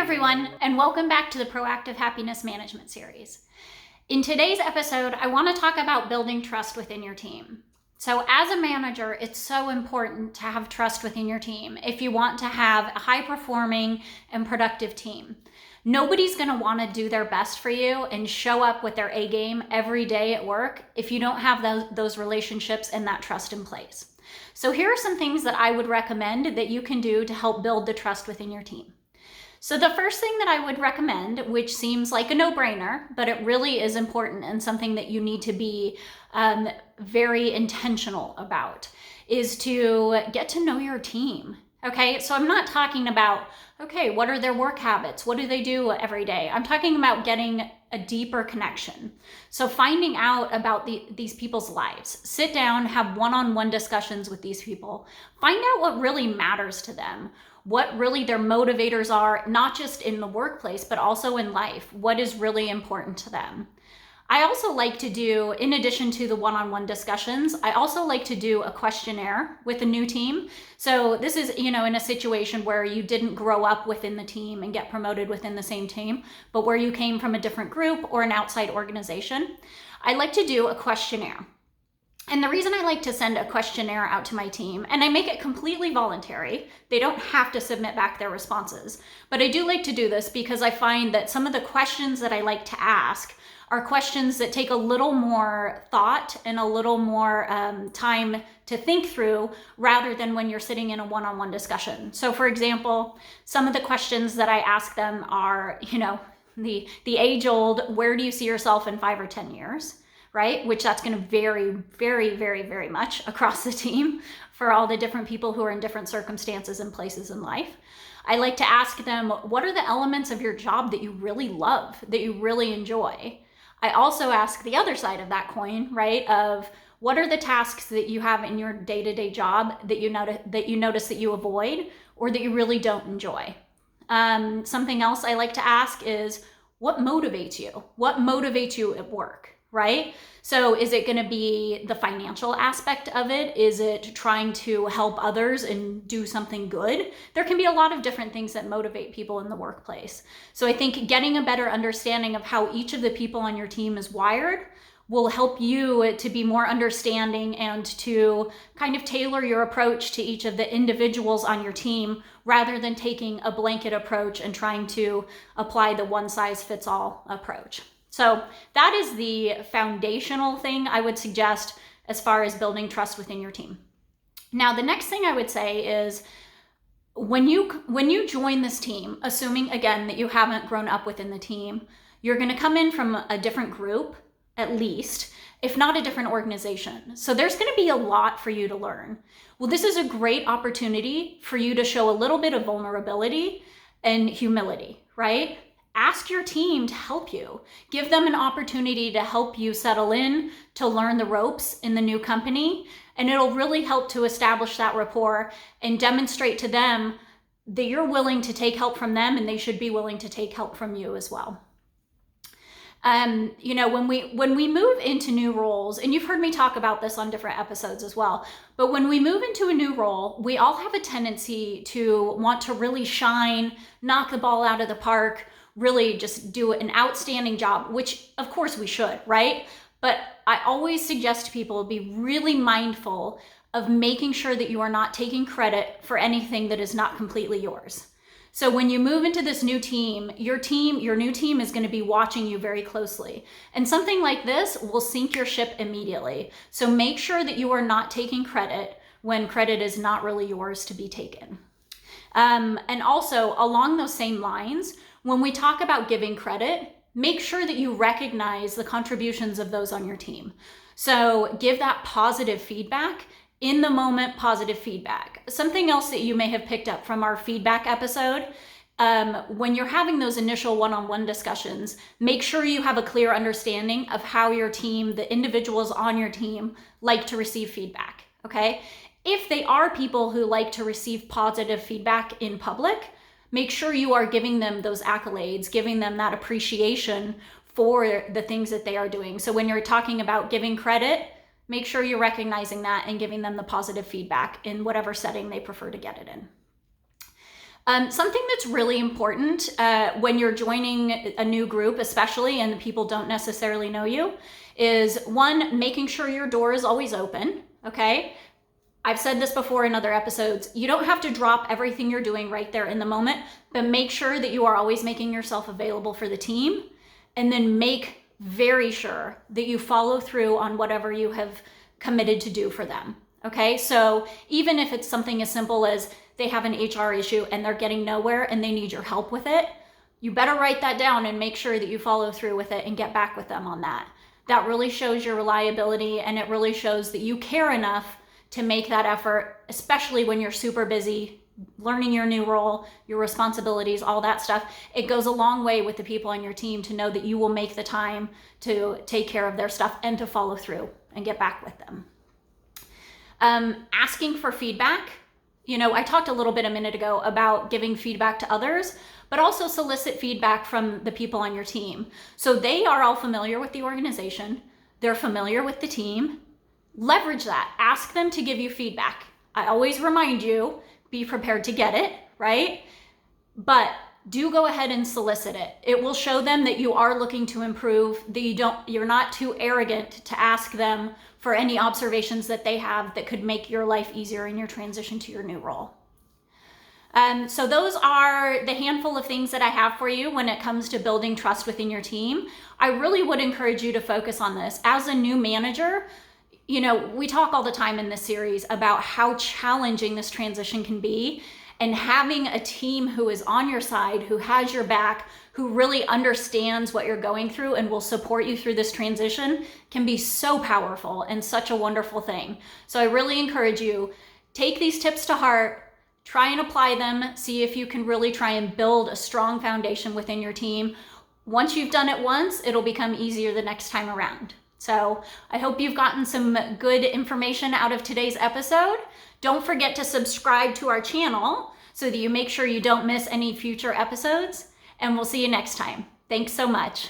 everyone, and welcome back to the Proactive Happiness Management series. In today's episode, I want to talk about building trust within your team. So as a manager, it's so important to have trust within your team if you want to have a high-performing and productive team. Nobody's going to want to do their best for you and show up with their A game every day at work if you don't have those relationships and that trust in place. So here are some things that I would recommend that you can do to help build the trust within your team. So the first thing that I would recommend, which seems like a no-brainer, but it really is important and something that you need to be very intentional about, is to get to know your team. Okay, so I'm not talking about, okay, what are their work habits? What do they do every day? I'm talking about getting a deeper connection. So finding out about these people's lives. Sit down, have one-on-one discussions with these people. Find out what really matters to them, what really their motivators are, not just in the workplace, but also in life. What is really important to them? I also like to do, in addition to the one-on-one discussions, I also like to do a questionnaire with a new team. So this is, in a situation where you didn't grow up within the team and get promoted within the same team, but where you came from a different group or an outside organization. I like to do a questionnaire. And the reason I like to send a questionnaire out to my team, and I make it completely voluntary, they don't have to submit back their responses, but I do like to do this because I find that some of the questions that I like to ask are questions that take a little more thought and a little more time to think through rather than when you're sitting in a one-on-one discussion. So for example, some of the questions that I ask them are, the age-old, where do you see yourself in 5 or 10 years? Right? Which that's going to vary very, very, very much across the team for all the different people who are in different circumstances and places in life. I like to ask them, what are the elements of your job that you really love, that you really enjoy? I also ask the other side of that coin, right? Of what are the tasks that you have in your day-to-day job that you notice that you avoid or that you really don't enjoy? Something else I like to ask is, what motivates you? What motivates you at work? Right? So is it going to be the financial aspect of it? Is it trying to help others and do something good? There can be a lot of different things that motivate people in the workplace. So I think getting a better understanding of how each of the people on your team is wired will help you to be more understanding and to kind of tailor your approach to each of the individuals on your team rather than taking a blanket approach and trying to apply the one-size-fits-all approach. So that is the foundational thing I would suggest as far as building trust within your team. Now, the next thing I would say is when you join this team, assuming again that you haven't grown up within the team, you're going to come in from a different group, at least, if not a different organization. So there's going to be a lot for you to learn. Well, this is a great opportunity for you to show a little bit of vulnerability and humility, right? Ask your team to help you. Give them an opportunity to help you settle in, to learn the ropes in the new company, and it'll really help to establish that rapport and demonstrate to them that you're willing to take help from them and they should be willing to take help from you as well. When we move into new roles, and you've heard me talk about this on different episodes as well, but when we move into a new role, we all have a tendency to want to really shine, knock the ball out of the park, really just do an outstanding job, which of course we should, right? But I always suggest to people be really mindful of making sure that you are not taking credit for anything that is not completely yours. So when you move into this new team, your new team is going to be watching you very closely. And something like this will sink your ship immediately. So make sure that you are not taking credit when credit is not really yours to be taken. And also along those same lines, when we talk about giving credit, make sure that you recognize the contributions of those on your team. So give that positive feedback, in the moment positive feedback. Something else that you may have picked up from our feedback episode, when you're having those initial one-on-one discussions, make sure you have a clear understanding of how your team, the individuals on your team, like to receive feedback, okay? If they are people who like to receive positive feedback in public, make sure you are giving them those accolades, giving them that appreciation for the things that they are doing. So when you're talking about giving credit, make sure you're recognizing that and giving them the positive feedback in whatever setting they prefer to get it in. Something that's really important when you're joining a new group, especially, and the people don't necessarily know you, is one, making sure your door is always open, okay? I've said this before in other episodes. You don't have to drop everything you're doing right there in the moment, but make sure that you are always making yourself available for the team, and then make very sure that you follow through on whatever you have committed to do for them, okay? So even if it's something as simple as they have an HR issue and they're getting nowhere and they need your help with it, you better write that down and make sure that you follow through with it and get back with them on that. That really shows your reliability, and it really shows that you care enough to make that effort, especially when you're super busy learning your new role, your responsibilities, all that stuff. It goes a long way with the people on your team to know that you will make the time to take care of their stuff and to follow through and get back with them. Asking for feedback. I talked a little bit a minute ago about giving feedback to others, but also solicit feedback from the people on your team. So they are all familiar with the organization. They're familiar with the team. Leverage that. Ask them to give you feedback. I always remind you, be prepared to get it, right? But do go ahead and solicit it. It will show them that you are looking to improve, that you're not too arrogant to ask them for any observations that they have that could make your life easier in your transition to your new role. So those are the handful of things that I have for you when it comes to building trust within your team. I really would encourage you to focus on this. As a new manager, we talk all the time in this series about how challenging this transition can be, and having a team who is on your side, who has your back, who really understands what you're going through and will support you through this transition can be so powerful and such a wonderful thing. So I really encourage you, take these tips to heart, try and apply them, see if you can really try and build a strong foundation within your team. Once you've done it once, it'll become easier the next time around. So I hope you've gotten some good information out of today's episode. Don't forget to subscribe to our channel so that you make sure you don't miss any future episodes, and we'll see you next time. Thanks so much.